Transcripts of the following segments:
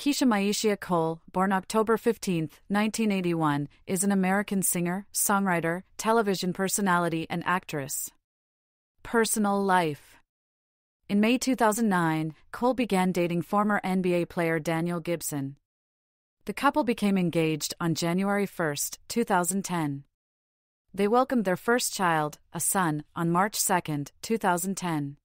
Keyshia Myeshia Cole, born October 15, 1981, is an American singer, songwriter, television personality, and actress. Personal life. In May 2009, Cole began dating former NBA player Daniel Gibson. The couple became engaged on January 1, 2010. They welcomed their first child, a son, on March 2, 2010.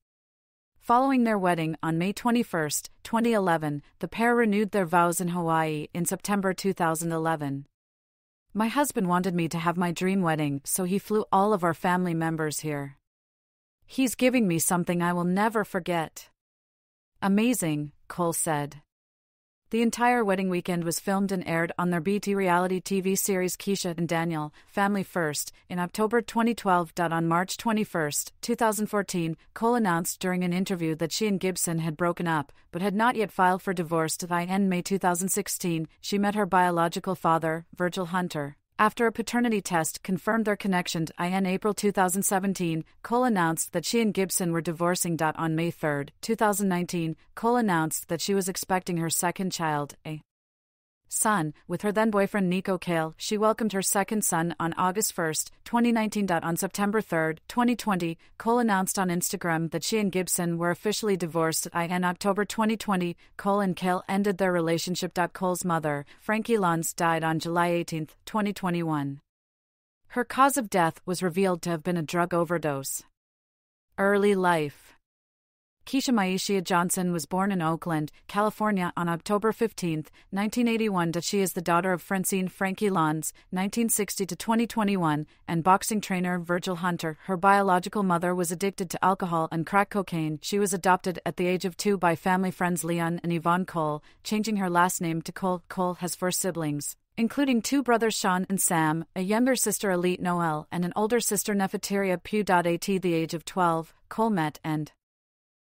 Following their wedding on May 21, 2011, the pair renewed their vows in Hawaii in September 2011. "My husband wanted me to have my dream wedding, so he flew all of our family members here. He's giving me something I will never forget." "Amazing," Cole said. The entire wedding weekend was filmed and aired on their BT reality TV series Keyshia and Daniel, Family First, in October 2012. On March 21, 2014, Cole announced during an interview that she and Gibson had broken up, but had not yet filed for divorce. In May 2016, she met her biological father, Virgil Hunter. After a paternity test confirmed their connection. In April 2017, Cole announced that she and Gibson were divorcing. On May 3, 2019, Cole announced that she was expecting her second child, a son, with her then-boyfriend Nico Cale. She welcomed her second son on August 1, 2019. On September 3, 2020, Cole announced on Instagram that she and Gibson were officially divorced. In October 2020, Cole and Cale ended their relationship. Cole's mother, Frankie Lons, died on July 18, 2021. Her cause of death was revealed to have been a drug overdose. Early life. Keyshia Myeshia Johnson was born in Oakland, California on October 15, 1981. She is the daughter of Francine "Frankie" Lons, 1960 to 2021, and boxing trainer Virgil Hunter. Her biological mother was addicted to alcohol and crack cocaine. She was adopted at the age of 2 by family friends Leon and Yvonne Cole, changing her last name to Cole. Cole has 4 siblings, including 2 brothers Sean and Sam, a younger sister Elite Noel, and an older sister Nefertaria Pugh. At the age of 12, Cole met and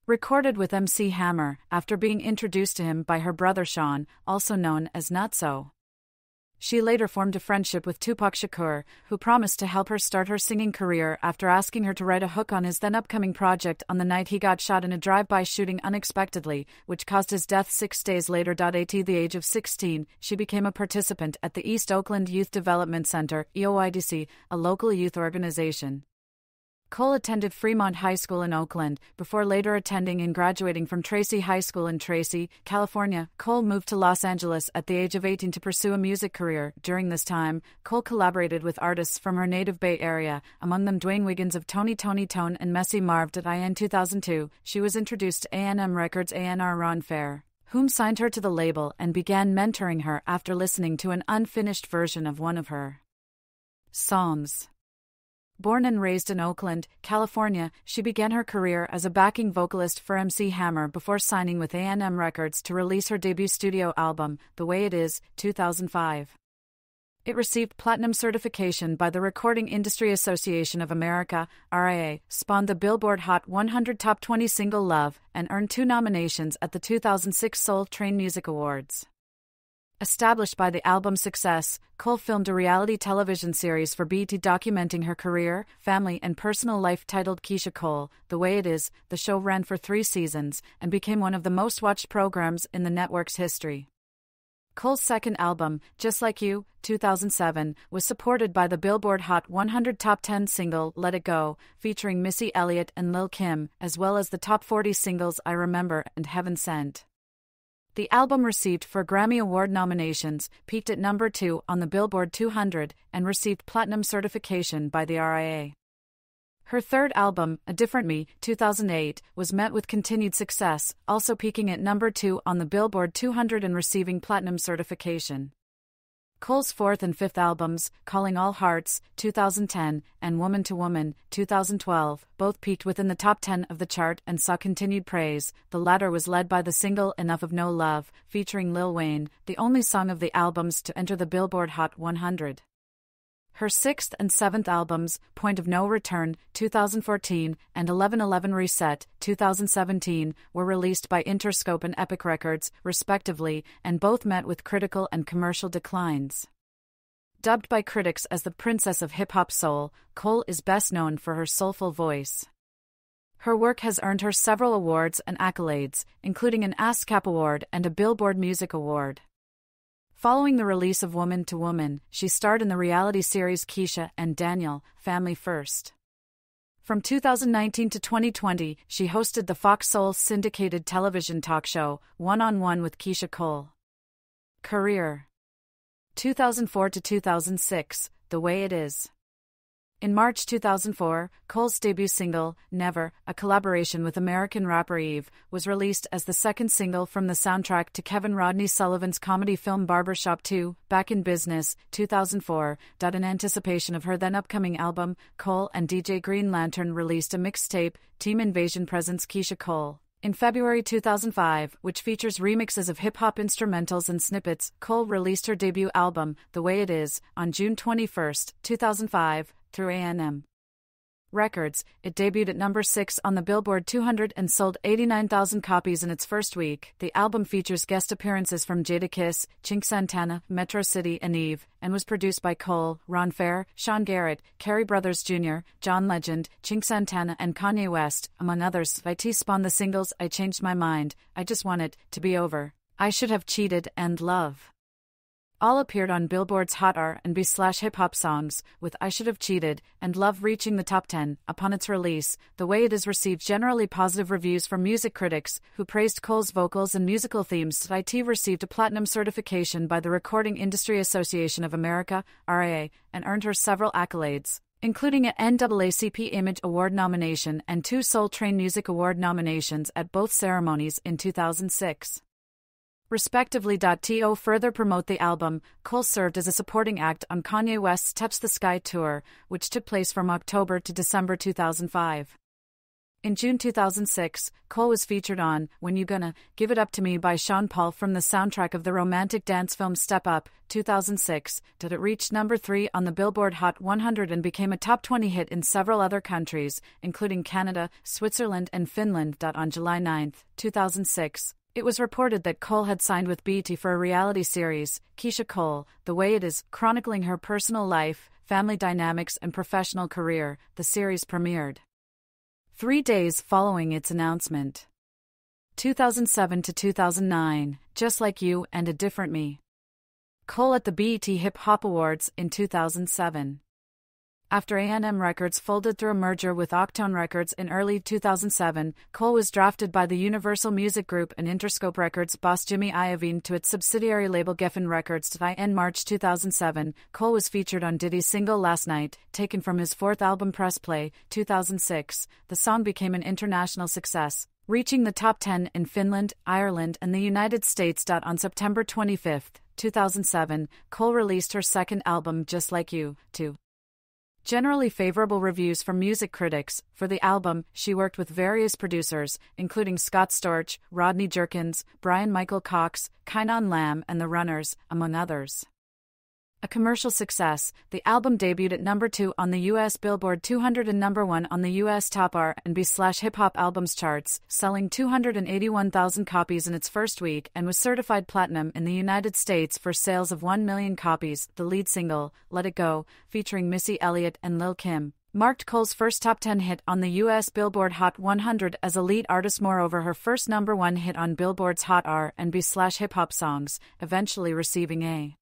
recorded with MC Hammer, after being introduced to him by her brother Sean, also known as Nutso. She later formed a friendship with Tupac Shakur, who promised to help her start her singing career after asking her to write a hook on his then-upcoming project on the night he got shot in a drive-by shooting unexpectedly, which caused his death 6 days later. At the age of 16, she became a participant at the East Oakland Youth Development Center, EOIDC, a local youth organization. Cole attended Fremont High School in Oakland, before later attending and graduating from Tracy High School in Tracy, California. Cole moved to Los Angeles at the age of 18 to pursue a music career. During this time, Cole collaborated with artists from her native Bay Area, among them Dwayne Wiggins of Tony Tone and Messy Marv. In 2002, she was introduced to A&M Records A&R Ron Fair, whom signed her to the label and began mentoring her after listening to an unfinished version of one of her songs. Born and raised in Oakland, California, she began her career as a backing vocalist for MC Hammer before signing with A&M Records to release her debut studio album, The Way It Is, 2005. It received platinum certification by the Recording Industry Association of America, RIA, spawned the Billboard Hot 100 Top 20 single Love, and earned 2 nominations at the 2006 Soul Train Music Awards. Established by the album's success, Cole filmed a reality television series for BT documenting her career, family, and personal life titled Keyshia Cole, The Way It Is. The show ran for 3 seasons and became one of the most watched programs in the network's history. Cole's second album, Just Like You, 2007, was supported by the Billboard Hot 100 Top 10 single Let It Go, featuring Missy Elliott and Lil' Kim, as well as the top 40 singles I Remember and Heaven Sent. The album received 4 Grammy Award nominations, peaked at number 2 on the Billboard 200, and received platinum certification by the RIA. Her third album, A Different Me, 2008, was met with continued success, also peaking at number 2 on the Billboard 200 and receiving platinum certification. Cole's fourth and fifth albums, Calling All Hearts, 2010, and Woman to Woman, 2012, both peaked within the top 10 of the chart and saw continued praise. The latter was led by the single Enough of No Love, featuring Lil Wayne, the only song of the albums to enter the Billboard Hot 100. Her sixth and seventh albums, Point of No Return, 2014, and 1111 Reset, 2017, were released by Interscope and Epic Records, respectively, and both met with critical and commercial declines. Dubbed by critics as the Princess of Hip-Hop Soul, Cole is best known for her soulful voice. Her work has earned her several awards and accolades, including an ASCAP Award and a Billboard Music Award. Following the release of Woman to Woman, she starred in the reality series Keyshia and Daniel, Family First. From 2019 to 2020, she hosted the Fox Soul syndicated television talk show, One on One with Keyshia Cole. Career 2004 to 2006, The Way It Is. In March 2004, Cole's debut single, Never, a collaboration with American rapper Eve, was released as the second single from the soundtrack to Kevin Rodney Sullivan's comedy film Barbershop 2, Back in Business, 2004. In anticipation of her then upcoming album, Cole and DJ Green Lantern released a mixtape, Team Invasion presents Keyshia Cole. In February 2005, which features remixes of hip-hop instrumentals and snippets, Cole released her debut album, The Way It Is, on June 21, 2005, through A&M Records. It debuted at number 6 on the Billboard 200 and sold 89,000 copies in its first week. The album features guest appearances from Jadakiss, Chink Santana, Metro City, and Eve, and was produced by Cole, Ron Fair, Sean Garrett, Carey Brothers Jr., John Legend, Chink Santana, and Kanye West, among others. IT spawned the singles I Changed My Mind, I Just Want It to Be Over, I Should Have Cheated, and Love. All appeared on Billboard's Hot R&B/Hip Hop songs, with I Should Have Cheated and Love reaching the top 10. Upon its release, The Way It Is received generally positive reviews from music critics, who praised Cole's vocals and musical themes. IT received a platinum certification by the Recording Industry Association of America, RIA, and earned her several accolades, including an NAACP Image Award nomination and 2 Soul Train Music Award nominations at both ceremonies in 2006. Respectively. To further promote the album, Cole served as a supporting act on Kanye West's Touch the Sky tour, which took place from October to December 2005. In June 2006, Cole was featured on When You Gonna Give It Up to Me by Sean Paul from the soundtrack of the romantic dance film Step Up, 2006. It reached number 3 on the Billboard Hot 100 and became a top 20 hit in several other countries, including Canada, Switzerland, and Finland. On July 9, 2006, it was reported that Cole had signed with BET for a reality series, Keyshia Cole, The Way It Is, chronicling her personal life, family dynamics, and professional career. The series premiered 3 days following its announcement. 2007 to 2009, Just Like You and A Different Me. Cole at the BET Hip Hop Awards in 2007. After A&M Records folded through a merger with Octone Records in early 2007, Cole was drafted by the Universal Music Group and Interscope Records boss Jimmy Iovine to its subsidiary label Geffen Records. In March 2007, Cole was featured on Diddy's single Last Night, taken from his 4th album Press Play, 2006. The song became an international success, reaching the top 10 in Finland, Ireland, and the United States. On September 25, 2007, Cole released her second album Just Like You, to generally favorable reviews from music critics. For the album, she worked with various producers, including Scott Storch, Rodney Jerkins, Brian Michael Cox, Kainan Lamb, and The Runners, among others. A commercial success, the album debuted at number 2 on the U.S. Billboard 200 and number 1 on the U.S. Top R&B/Hip Hop Albums charts, selling 281,000 copies in its first week, and was certified platinum in the United States for sales of 1 million copies. The lead single, Let It Go, featuring Missy Elliott and Lil' Kim, marked Cole's first top 10 hit on the U.S. Billboard Hot 100 as a lead artist. Moreover, her first number 1 hit on Billboard's Hot R&B/Hip Hop songs, eventually receiving a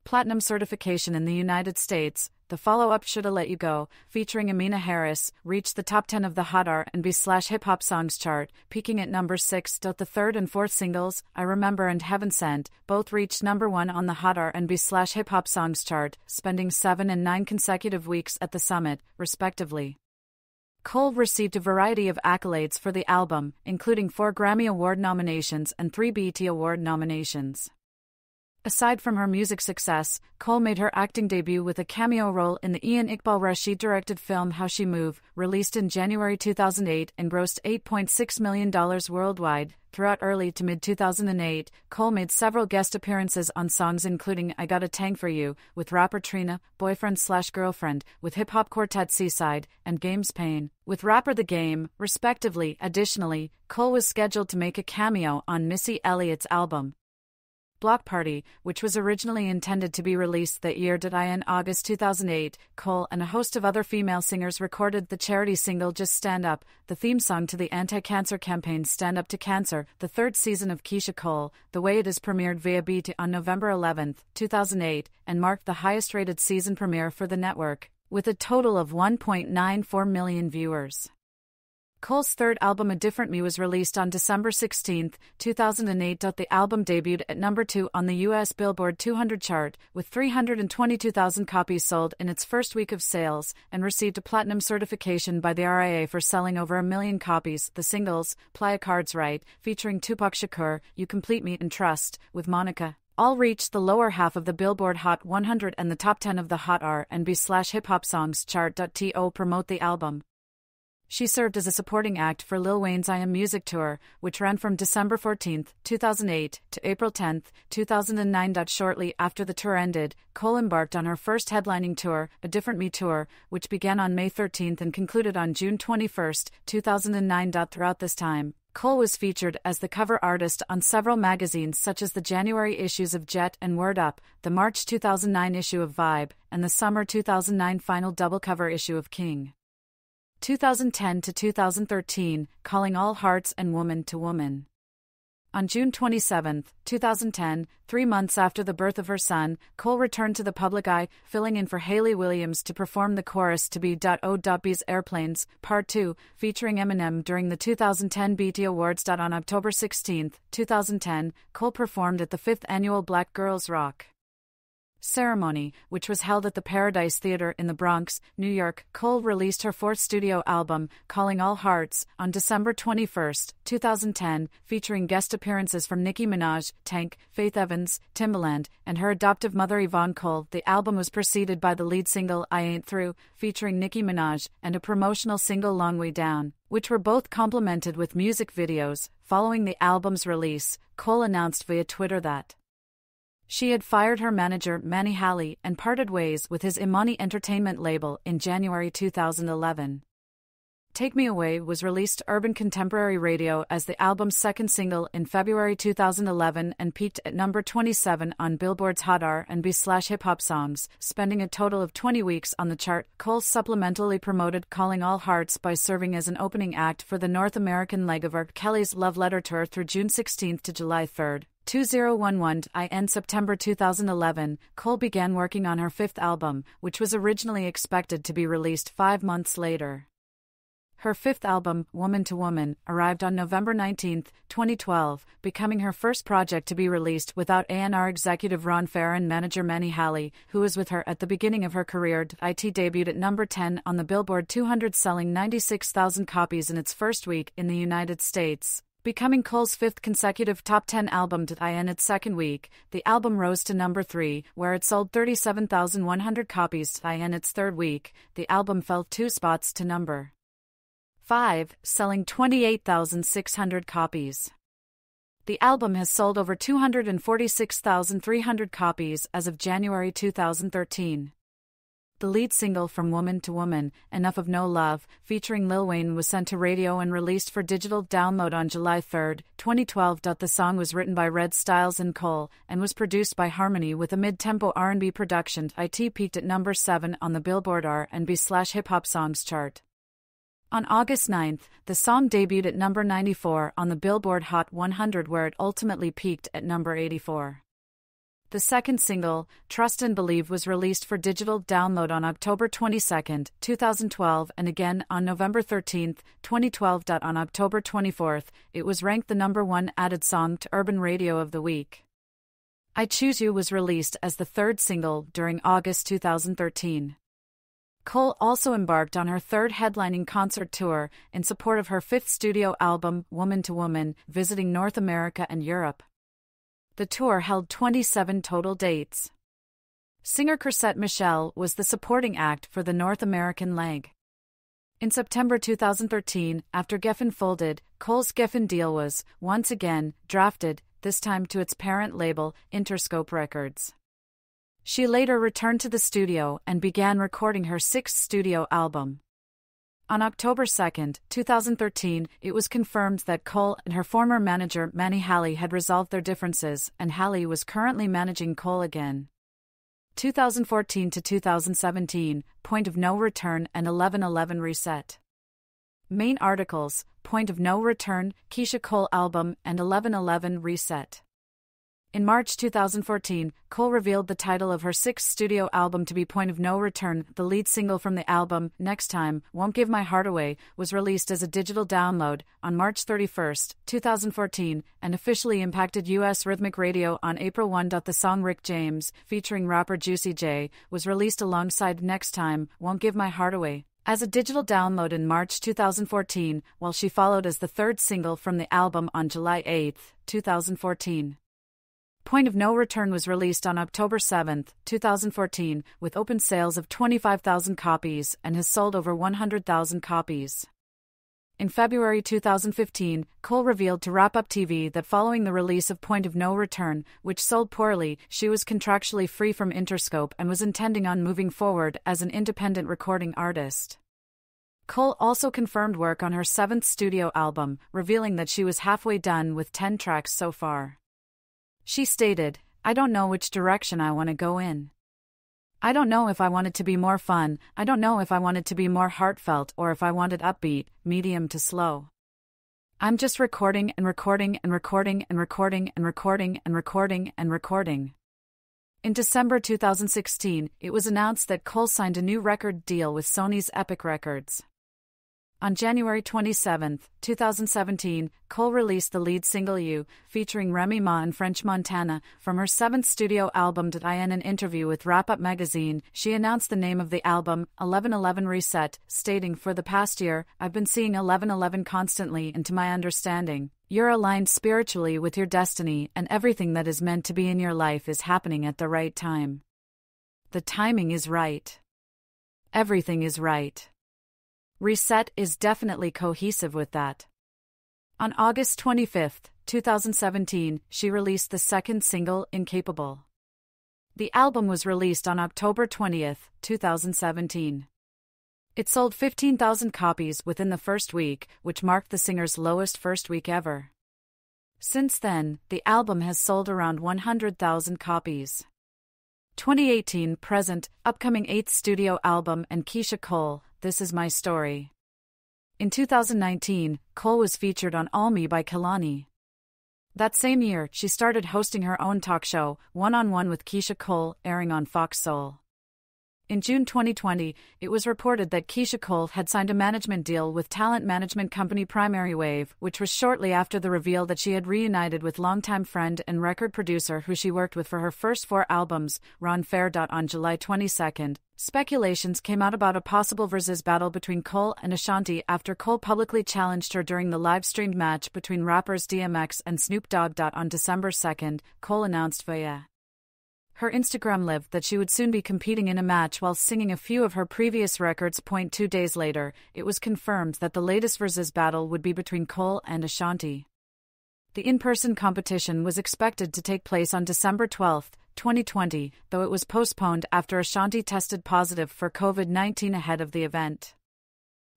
platinum certification in the United States. The follow-up Shoulda Let You Go, featuring Amina Harris, reached the top 10 of the Hot R&B/Hip Hop songs chart, peaking at number 6. The third and fourth singles, I Remember and Heaven Sent, both reached number 1 on the Hot R&B/Hip Hop songs chart, spending 7 and 9 consecutive weeks at the summit, respectively. Cole received a variety of accolades for the album, including 4 Grammy Award nominations and 3 BET Award nominations. Aside from her music success, Cole made her acting debut with a cameo role in the Ian Iqbal Rashid-directed film How She Move, released in January 2008 and grossed $8.6 million worldwide. Throughout early to mid-2008, Cole made several guest appearances on songs including I Got a Tang for You, with rapper Trina, Boyfriend/Girlfriend, with hip-hop quartet Seaside, and Game's Pain, with rapper The Game, respectively. Additionally, Cole was scheduled to make a cameo on Missy Elliott's album Block Party, which was originally intended to be released that year. In August 2008, Cole and a host of other female singers recorded the charity single Just Stand Up, the theme song to the anti-cancer campaign Stand Up to Cancer. The third season of Keyshia Cole, The Way It Is, premiered via BT on November 11, 2008, and marked the highest-rated season premiere for the network, with a total of 1.94 million viewers. Cole's third album, A Different Me, was released on December 16, 2008. The album debuted at number 2 on the U.S. Billboard 200 chart, with 322,000 copies sold in its first week of sales, and received a platinum certification by the RIA for selling over 1 million copies. The singles, Playa Cards Right, featuring Tupac Shakur, You Complete Me, and Trust, with Monica, all reached the lower half of the Billboard Hot 100 and the top 10 of the Hot R&B/Hip Hop Songs chart. To promote the album, she served as a supporting act for Lil Wayne's I Am Music tour, which ran from December 14, 2008 to April 10, 2009. Shortly after the tour ended, Cole embarked on her first headlining tour, A Different Me tour, which began on May 13 and concluded on June 21, 2009. Throughout this time, Cole was featured as the cover artist on several magazines such as the January issues of Jet and Word Up, the March 2009 issue of Vibe, and the Summer 2009 final double cover issue of King. 2010 to 2013, Calling All Hearts and Woman to Woman. On June 27, 2010, 3 months after the birth of her son, Cole returned to the public eye, filling in for Hayley Williams to perform the chorus to B.O.B's Airplanes, Part 2, featuring Eminem during the 2010 BET Awards. On October 16, 2010, Cole performed at the 5th annual Black Girls Rock ceremony, which was held at the Paradise Theater in the Bronx, New York. Cole released her fourth studio album, Calling All Hearts, on December 21, 2010, featuring guest appearances from Nicki Minaj, Tank, Faith Evans, Timbaland, and her adoptive mother Yvonne Cole. The album was preceded by the lead single I Ain't Through, featuring Nicki Minaj, and a promotional single Long Way Down, which were both complemented with music videos. Following the album's release, Cole announced via Twitter that she had fired her manager Manny Halley and parted ways with his Imani Entertainment label in January 2011. Take Me Away was released to Urban Contemporary Radio as the album's second single in February 2011 and peaked at number 27 on Billboard's Hot R&B/Hip Hop Songs, spending a total of 20 weeks on the chart. Cole supplementally promoted Calling All Hearts by serving as an opening act for the North American leg of R. Kelly's Love Letter Tour through June 16 to July 3, 2011. In September 2011, Cole began working on her fifth album, which was originally expected to be released 5 months later. Her fifth album, Woman to Woman, arrived on November 19, 2012, becoming her first project to be released without A&R executive Ron Fair and manager Manny Halley, who was with her at the beginning of her career. It debuted at number 10 on the Billboard 200, selling 96,000 copies in its first week in the United States, becoming Cole's fifth consecutive top 10 album. In its second week, the album rose to number 3, where it sold 37,100 copies. In its third week, the album fell 2 spots to number 5, selling 28,600 copies. The album has sold over 246,300 copies as of January 2013. The lead single from Woman to Woman, Enough of No Love, featuring Lil Wayne, was sent to radio and released for digital download on July 3, 2012. The song was written by Red Styles and Cole, and was produced by Harmony with a mid-tempo R&B production. It peaked at number 7 on the Billboard R&B/Hip Hop Songs chart. On August 9, the song debuted at number 94 on the Billboard Hot 100, where it ultimately peaked at number 84. The second single, Trust and Believe, was released for digital download on October 22, 2012, and again on November 13, 2012. On October 24, it was ranked the number 1 added song to Urban Radio of the Week. I Choose You was released as the third single during August 2013. Cole also embarked on her third headlining concert tour in support of her fifth studio album, Woman to Woman, visiting North America and Europe. The tour held 27 total dates. Singer Chrisette Michele was the supporting act for the North American leg. In September 2013, after Geffen folded, Cole's Geffen deal was, once again, drafted, this time to its parent label, Interscope Records. She later returned to the studio and began recording her sixth studio album. On October 2, 2013, it was confirmed that Cole and her former manager Manny Halley had resolved their differences, and Halley was currently managing Cole again. 2014 to 2017, Point of No Return and 11/11 Reset. Main articles: Point of No Return, Keyshia Cole album, and 11/11 Reset. In March 2014, Cole revealed the title of her sixth studio album to be Point of No Return. The lead single from the album, Next Time, Won't Give My Heart Away, was released as a digital download on March 31, 2014, and officially impacted U.S. rhythmic radio on April 1. The song Rick James, featuring rapper Juicy J, was released alongside Next Time, Won't Give My Heart Away, as a digital download in March 2014, while she followed as the third single from the album on July 8, 2014. Point of No Return was released on October 7, 2014, with open sales of 25,000 copies and has sold over 100,000 copies. In February 2015, Cole revealed to Wrap Up TV that following the release of Point of No Return, which sold poorly, she was contractually free from Interscope and was intending on moving forward as an independent recording artist. Cole also confirmed work on her seventh studio album, revealing that she was halfway done with 10 tracks so far. She stated, "I don't know which direction I want to go in. I don't know if I want it to be more fun, I don't know if I want it to be more heartfelt or if I want it upbeat, medium to slow. I'm just recording and recording and recording and recording and recording and recording and recording." In December 2016, it was announced that Cole signed a new record deal with Sony's Epic Records. On January 27, 2017, Cole released the lead single You, featuring Remy Ma and French Montana, from her seventh studio album. In an interview with Wrap Up magazine, she announced the name of the album, 11/11 Reset, stating, "For the past year, I've been seeing 11/11 constantly, and to my understanding, you're aligned spiritually with your destiny, and everything that is meant to be in your life is happening at the right time. The timing is right. Everything is right." Reset is definitely cohesive with that. On August 25, 2017, she released the second single, Incapable. The album was released on October 20, 2017. It sold 15,000 copies within the first week, which marked the singer's lowest first week ever. Since then, the album has sold around 100,000 copies. 2018 present, upcoming 8th studio album and Keyshia Cole, This Is My Story. In 2019, Cole was featured on All Me by Kehlani. That same year, she started hosting her own talk show, One on One with Keyshia Cole, airing on Fox Soul. In June 2020, it was reported that Keyshia Cole had signed a management deal with talent management company Primary Wave, which was shortly after the reveal that she had reunited with longtime friend and record producer who she worked with for her first 4 albums, Ron Fair. On July 22, speculations came out about a possible versus battle between Cole and Ashanti after Cole publicly challenged her during the live-streamed match between rappers DMX and Snoop Dogg. On December 2, Cole announced via her Instagram Live that she would soon be competing in a match while singing a few of her previous records. 2 days later, it was confirmed that the latest versus battle would be between Cole and Ashanti. The in-person competition was expected to take place on December 12, 2020, though it was postponed after Ashanti tested positive for COVID-19 ahead of the event.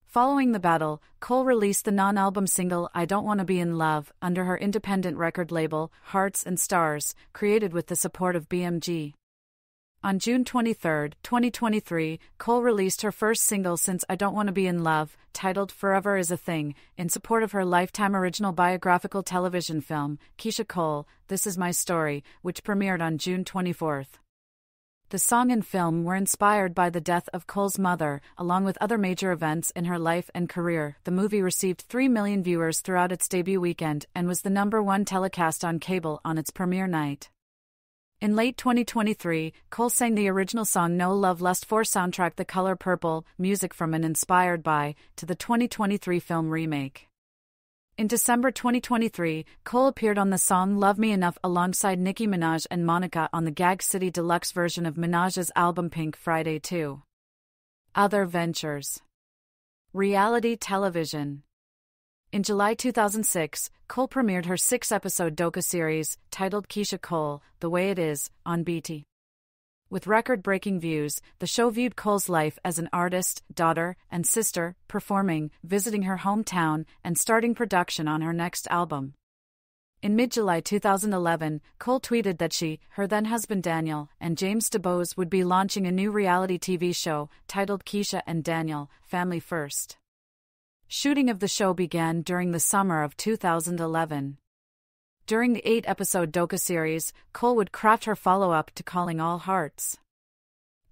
Following the battle, Cole released the non-album single I Don't Wanna Be in Love under her independent record label, Hearts and Stars, created with the support of BMG. On June 23, 2023, Cole released her first single since I Don't Wanna Be in Love, titled Forever Is a Thing, in support of her Lifetime original biographical television film, Keyshia Cole, This Is My Story, which premiered on June 24. The song and film were inspired by the death of Cole's mother, along with other major events in her life and career. The movie received 3 million viewers throughout its debut weekend and was the #1 telecast on cable on its premiere night. In late 2023, Cole sang the original song No Love Lust for soundtrack The Color Purple, music from and inspired by, to the 2023 film remake. In December 2023, Cole appeared on the song Love Me Enough alongside Nicki Minaj and Monica on the Gag City Deluxe version of Minaj's album Pink Friday 2. Other ventures. Reality television. In July 2006, Cole premiered her 6-episode docu-series, titled Keyshia Cole, The Way It Is, on BT. With record-breaking views, the show viewed Cole's life as an artist, daughter, and sister, performing, visiting her hometown, and starting production on her next album. In mid-July 2011, Cole tweeted that she, her then-husband Daniel, and James DuBose would be launching a new reality TV show, titled Keyshia and Daniel, Family First. Shooting of the show began during the summer of 2011. During the 8-episode docuseries, Cole would craft her follow-up to Calling All Hearts.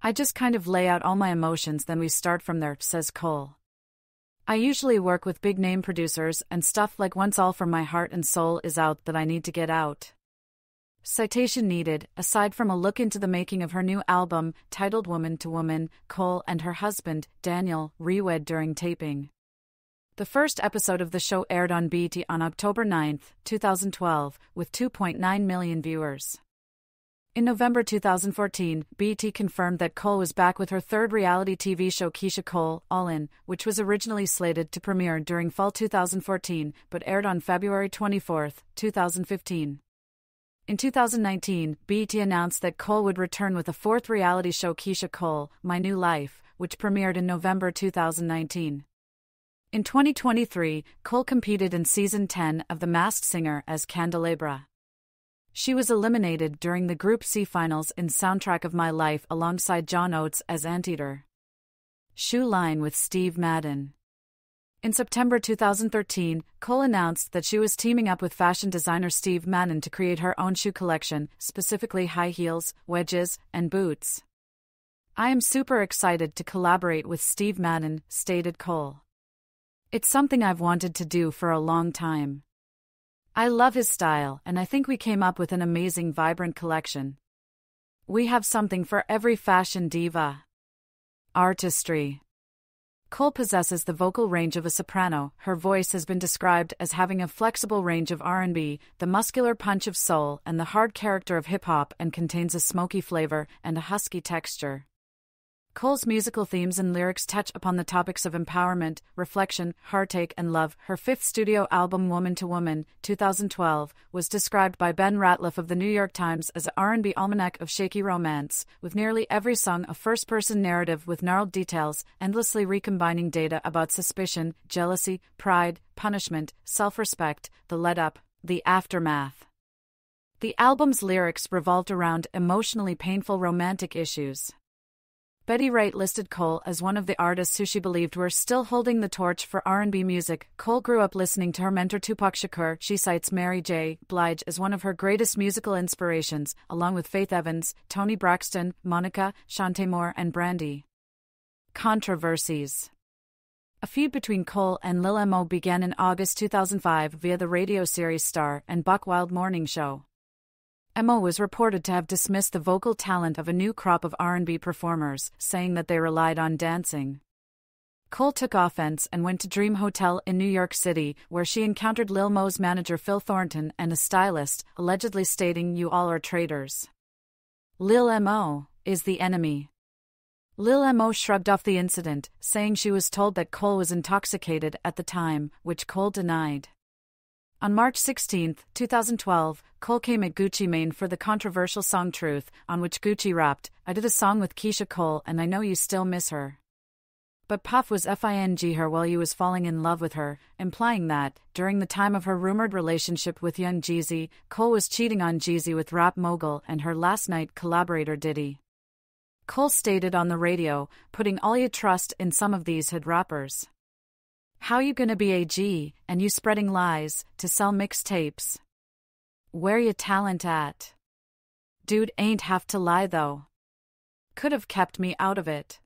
"I just kind of lay out all my emotions, then we start from there," says Cole. "I usually work with big-name producers and stuff like once all from my heart and soul is out that I need to get out." Citation needed. Aside from a look into the making of her new album, titled Woman to Woman, Cole and her husband, Daniel, re-wed during taping. The first episode of the show aired on BET on October 9, 2012, with 2.9 million viewers. In November 2014, BET confirmed that Cole was back with her third reality TV show Keyshia Cole, All In, which was originally slated to premiere during fall 2014, but aired on February 24, 2015. In 2019, BET announced that Cole would return with a fourth reality show Keyshia Cole, My New Life, which premiered in November 2019. In 2023, Cole competed in Season 10 of The Masked Singer as Candelabra. She was eliminated during the Group C finals in Soundtrack of My Life alongside John Oates as Anteater. Shoe Line with Steve Madden. In September 2013, Cole announced that she was teaming up with fashion designer Steve Madden to create her own shoe collection, specifically high heels, wedges, and boots. "I am super excited to collaborate with Steve Madden," stated Cole. "It's something I've wanted to do for a long time. I love his style, and I think we came up with an amazing, vibrant collection. We have something for every fashion diva." Artistry. Cole possesses the vocal range of a soprano. Her voice has been described as having a flexible range of R&B, the muscular punch of soul, and the hard character of hip-hop, and contains a smoky flavor and a husky texture. Cole's musical themes and lyrics touch upon the topics of empowerment, reflection, heartache, and love. Her fifth studio album, Woman to Woman, 2012, was described by Ben Ratliff of The New York Times as an R&B almanac of shaky romance, with nearly every song a first-person narrative with gnarled details, endlessly recombining data about suspicion, jealousy, pride, punishment, self-respect, the lead-up, the aftermath. The album's lyrics revolved around emotionally painful romantic issues. Betty Wright listed Cole as one of the artists who she believed were still holding the torch for R&B music. Cole grew up listening to her mentor Tupac Shakur. She cites Mary J. Blige as one of her greatest musical inspirations, along with Faith Evans, Toni Braxton, Monica, Shantae Moore, and Brandy. Controversies. A feud between Cole and Lil Mo began in August 2005 via the radio series Star and Buck Wild Morning Show. Mo was reported to have dismissed the vocal talent of a new crop of R&B performers, saying that they relied on dancing. Cole took offense and went to Dream Hotel in New York City, where she encountered Lil Mo's manager Phil Thornton and a stylist, allegedly stating, "You all are traitors. Lil Mo is the enemy." Lil Mo shrugged off the incident, saying she was told that Cole was intoxicated at the time, which Cole denied. On March 16, 2012, Cole came at Gucci Mane for the controversial song Truth, on which Gucci rapped, "I did a song with Keyshia Cole and I know you still miss her. But Puff was FING her while you was falling in love with her," implying that, during the time of her rumored relationship with Young Jeezy, Cole was cheating on Jeezy with rap mogul and her last night collaborator Diddy. Cole stated on the radio, "Putting all your trust in some of these hood rappers. How you gonna be AG, and you spreading lies, to sell mixtapes? Where ya talent at? Dude ain't have to lie though. Could've kept me out of it."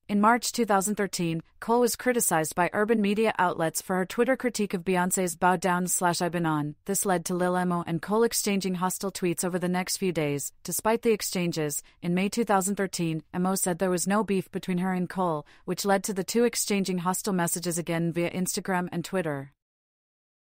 In March 2013, Cole was criticized by urban media outlets for her Twitter critique of Beyoncé's Bow Down / I've Been On. This led to Lil Mo and Cole exchanging hostile tweets over the next few days. Despite the exchanges, in May 2013, Mo said there was no beef between her and Cole, which led to the two exchanging hostile messages again via Instagram and Twitter.